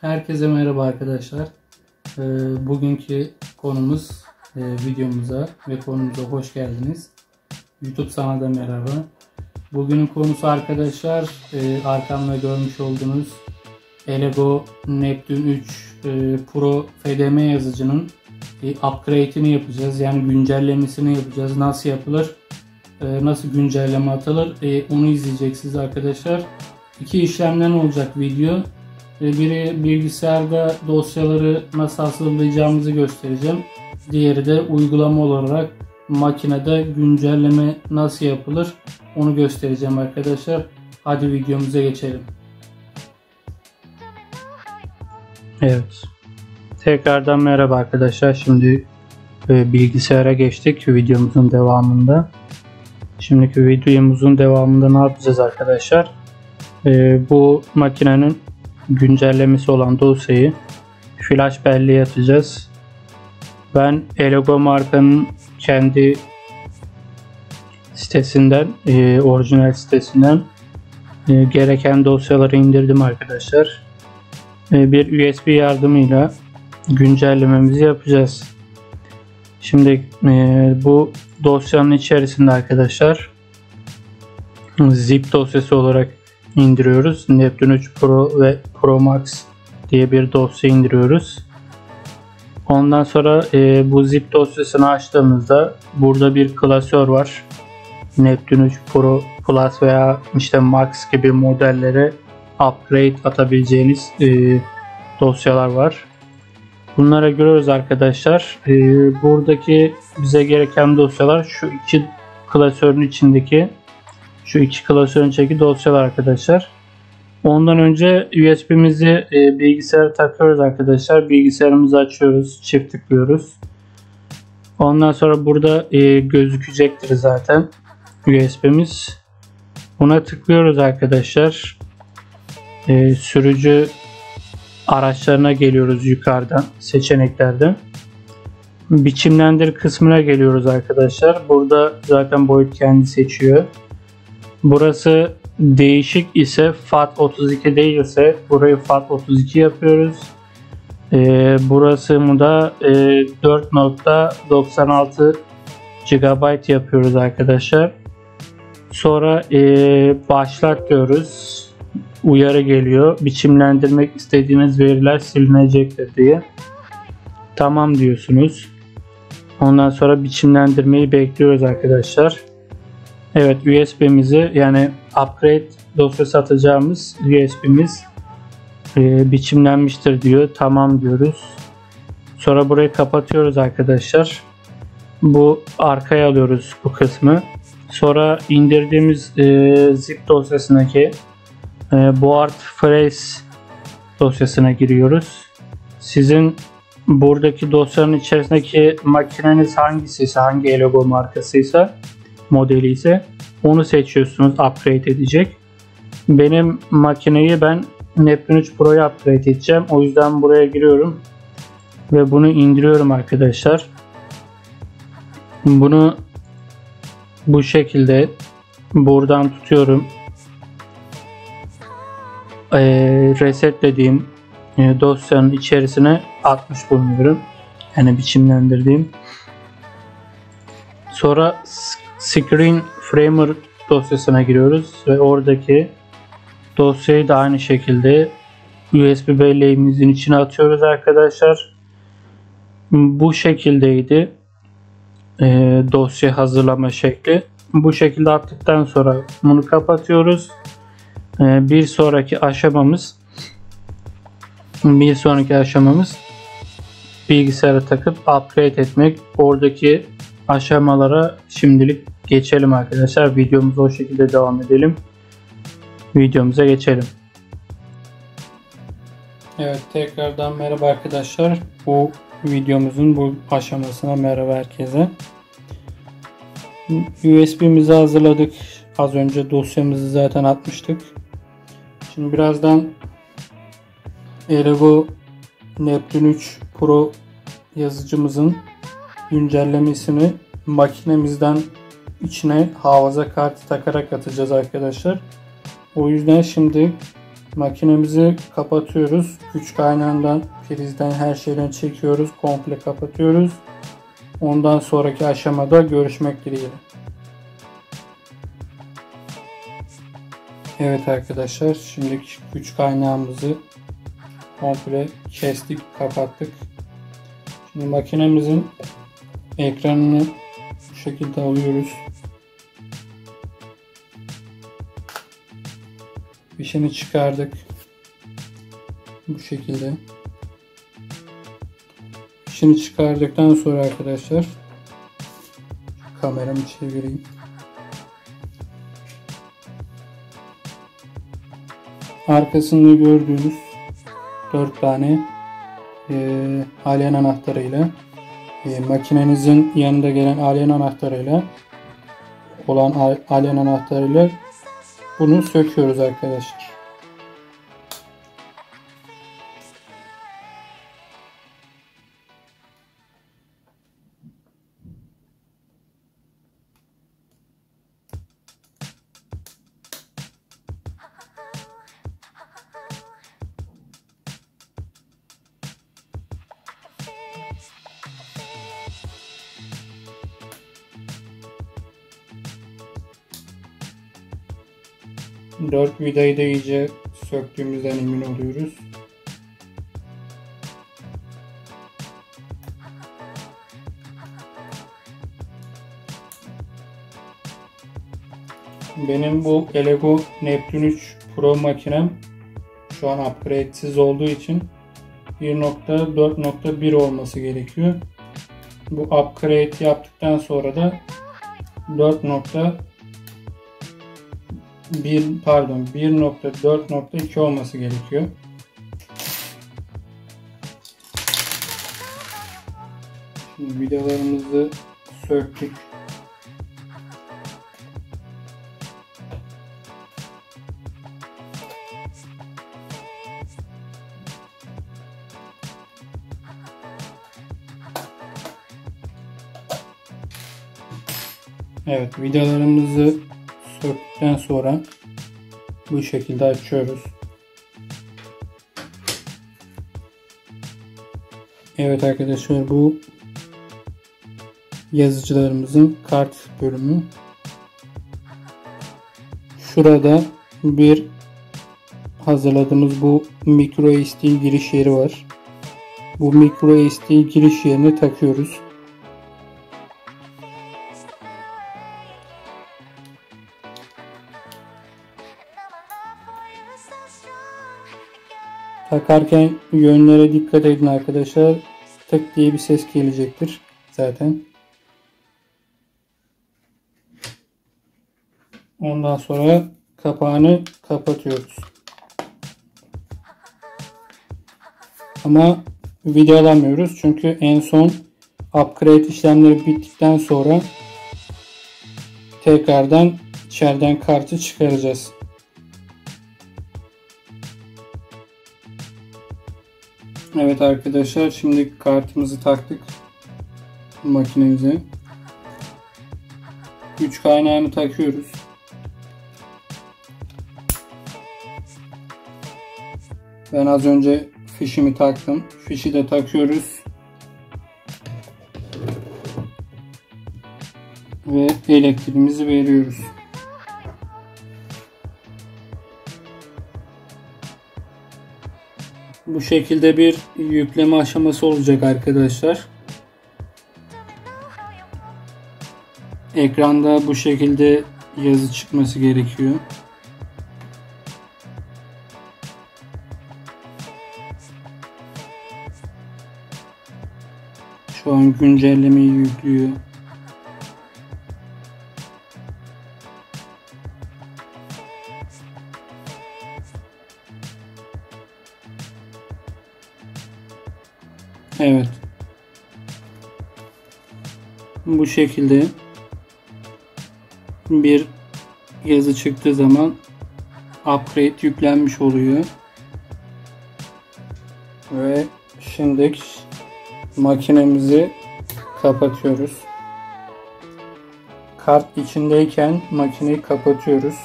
Herkese merhaba arkadaşlar. Bugünkü konumuz videomuza ve konumuza hoş geldiniz. YouTube sana da merhaba. Bugünün konusu arkadaşlar arkamda görmüş olduğunuz Elego Neptune 3 Pro FDM yazıcının upgrade'ini yapacağız. Yani güncellemesini yapacağız. Nasıl yapılır? Nasıl güncelleme atılır? Onu izleyeceksiniz arkadaşlar. İki işlemden olacak video. Biri bilgisayarda dosyaları nasıl hazırlayacağımızı göstereceğim. Diğeri de uygulama olarak makinede güncelleme nasıl yapılır onu göstereceğim arkadaşlar. Hadi videomuza geçelim. Evet. Tekrardan merhaba arkadaşlar. Şimdi bilgisayara geçtik videomuzun devamında. Şimdiki videomuzun devamında ne yapacağız arkadaşlar? Bu makinenin güncellemesi olan dosyayı flash belleğe atacağız. Ben Elego markanın kendi sitesinden, orijinal sitesinden gereken dosyaları indirdim arkadaşlar. Bir USB yardımıyla güncellememizi yapacağız. Şimdi bu dosyanın içerisinde arkadaşlar zip dosyası olarak indiriyoruz. Neptune 3 Pro ve Pro Max diye bir dosya indiriyoruz. Ondan sonra bu zip dosyasını açtığımızda burada bir klasör var. Neptune 3 Pro Plus veya işte Max gibi modellere upgrade atabileceğiniz dosyalar var. Bunlara giriyoruz arkadaşlar. Buradaki bize gereken dosyalar şu iki klasörün içindeki dosyalar arkadaşlar. Ondan önce USB'mizi bilgisayara takıyoruz arkadaşlar. Bilgisayarımızı açıyoruz. Çift tıklıyoruz. Ondan sonra burada gözükecektir zaten USB'miz. Buna tıklıyoruz arkadaşlar. Sürücü araçlarına geliyoruz yukarıdan seçeneklerden. Biçimlendir kısmına geliyoruz arkadaşlar. Burada zaten boyut kendi seçiyor. Burası değişik ise FAT32 değilse burayı FAT32 yapıyoruz. Burası da 4.96 GB yapıyoruz arkadaşlar. Sonra başlat diyoruz. Uyarı geliyor. Biçimlendirmek istediğiniz veriler silinecektir diye. Tamam diyorsunuz. Ondan sonra biçimlendirmeyi bekliyoruz arkadaşlar. Evet, USB'mizi yani upgrade dosyası atacağımız USB'miz biçimlenmiştir diyor. Tamam diyoruz. Sonra burayı kapatıyoruz arkadaşlar. Bu arkaya alıyoruz bu kısmı. Sonra indirdiğimiz zip dosyasındaki board phrase dosyasına giriyoruz. Sizin buradaki dosyanın içerisindeki makineniz hangisiyse, hangi Elego markasıysa, modeli ise onu seçiyorsunuz, upgrade edecek. Benim makineyi ben Neptune 3 Pro'ya upgrade edeceğim. O yüzden buraya giriyorum ve bunu indiriyorum arkadaşlar. Bunu bu şekilde buradan tutuyorum. Resetlediğim dosyanın içerisine atmış bulunuyorum. Yani biçimlendirdiğim. Sonra Screen Framer dosyasına giriyoruz ve oradaki dosyayı da aynı şekilde USB belleğimizin içine atıyoruz arkadaşlar. Bu şekildeydi dosya hazırlama şekli. Bu şekilde attıktan sonra bunu kapatıyoruz. Bir sonraki aşamamız bilgisayara takıp upgrade etmek. Oradaki aşamalara şimdilik geçelim arkadaşlar. Videomuza o şekilde devam edelim. Videomuza geçelim. Evet, tekrardan merhaba arkadaşlar. Bu videomuzun bu aşamasına merhaba herkese. USB'mizi hazırladık. Az önce dosyamızı zaten atmıştık. Şimdi birazdan Elego Neptune 3 Pro yazıcımızın güncellemesini makinemizden içine hafıza kartı takarak atacağız arkadaşlar. O yüzden şimdi Makinemizi kapatıyoruz. Güç kaynağından, prizden, her şeyden çekiyoruz. Komple kapatıyoruz. Ondan sonraki aşamada görüşmek dileğiyle. Evet arkadaşlar, şimdi güç kaynağımızı komple kestik, kapattık. Şimdi makinemizin ekranını bu şekilde alıyoruz. Fişini çıkardık. Bu şekilde. Fişini çıkardıktan sonra arkadaşlar, kameramı çevireyim. Arkasında gördüğünüz 4 tane alien anahtarıyla makinenizin yanında gelen alien anahtarıyla alien anahtarıyla bunu söküyoruz arkadaşlar. Dört vidayı da iyice söktüğümüzden emin oluyoruz. Benim bu Elego Neptune 3 Pro makinem şu an upgrade'siz olduğu için 1.4.1 olması gerekiyor. Bu upgrade yaptıktan sonra da 1.4.2 olması gerekiyor. Şimdi vidalarımızı söktük. Evet, vidalarımızı söktükten sonra bu şekilde açıyoruz. Evet arkadaşlar, bu yazıcılarımızın kart bölümü. Şurada bir hazırladığımız bu micro SD giriş yeri var. Bu micro SD giriş yerine takıyoruz. Takarken yönlere dikkat edin arkadaşlar. Tık diye bir ses gelecektir zaten. Ondan sonra kapağını kapatıyoruz. Ama videolamıyoruz çünkü en son upgrade işlemleri bittikten sonra tekrardan içeriden kartı çıkaracağız. Evet arkadaşlar, şimdi kartımızı taktık makinemize. Güç kaynağını takıyoruz. Ben az önce fişimi taktım. Fişi de takıyoruz. Ve elektriğimizi veriyoruz. Bu şekilde bir yükleme aşaması olacak arkadaşlar. Ekranda bu şekilde yazı çıkması gerekiyor. Şu an güncellemeyi yüklüyor. Evet. Bu şekilde bir yazı çıktığı zaman upgrade yüklenmiş oluyor. Ve şimdi makinemizi kapatıyoruz. Kart içindeyken makineyi kapatıyoruz.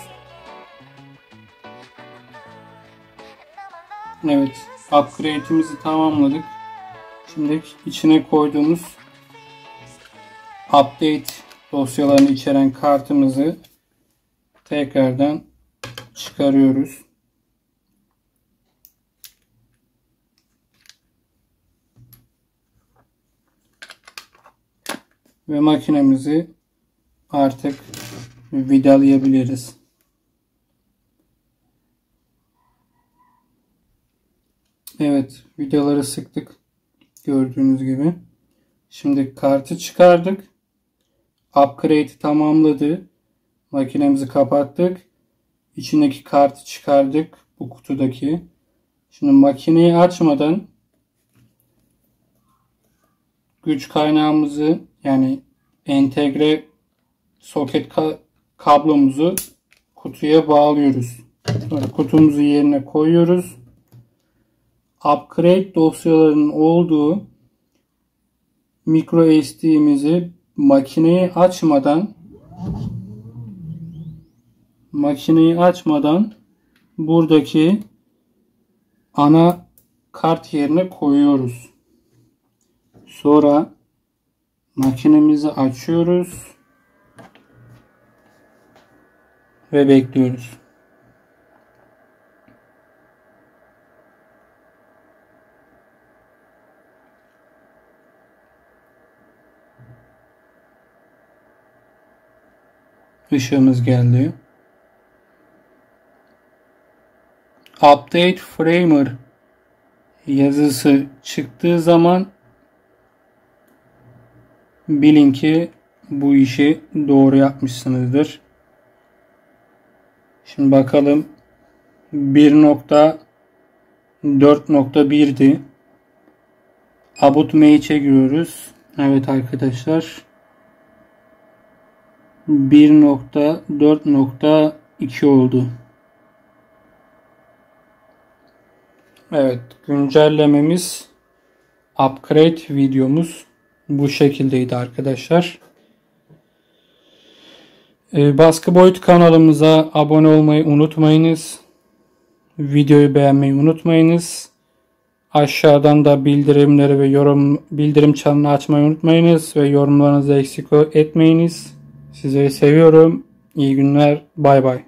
Evet, upgrade'imizi tamamladık. Şimdi içine koyduğumuz update dosyalarını içeren kartımızı tekrardan çıkarıyoruz. Ve makinemizi artık vidalayabiliriz. Evet, vidaları sıktık. Gördüğünüz gibi. Şimdi kartı çıkardık. Upgrade'i tamamladı. Makinemizi kapattık. İçindeki kartı çıkardık. Bu kutudaki. Şimdi makineyi açmadan güç kaynağımızı, yani entegre soket kablomuzu kutuya bağlıyoruz. Sonra kutumuzu yerine koyuyoruz. Upgrade dosyalarının olduğu micro SD'mizi makineyi açmadan buradaki ana kart yerine koyuyoruz. Sonra makinemizi açıyoruz ve bekliyoruz. Işığımız geldi. Update Framer yazısı çıktığı zaman bilin ki bu işi doğru yapmışsınızdır. Şimdi bakalım, 1.4.1'di. About Mage'e giriyoruz. Evet arkadaşlar, 1.4.2 oldu. Evet, güncellememiz, upgrade videomuz bu şekildeydi arkadaşlar. Baskı Boyut kanalımıza abone olmayı unutmayınız. Videoyu beğenmeyi unutmayınız. Aşağıdan da bildirimleri ve bildirim çanını açmayı unutmayınız ve yorumlarınızı eksik etmeyiniz. Sizleri seviyorum. İyi günler. Bay bay.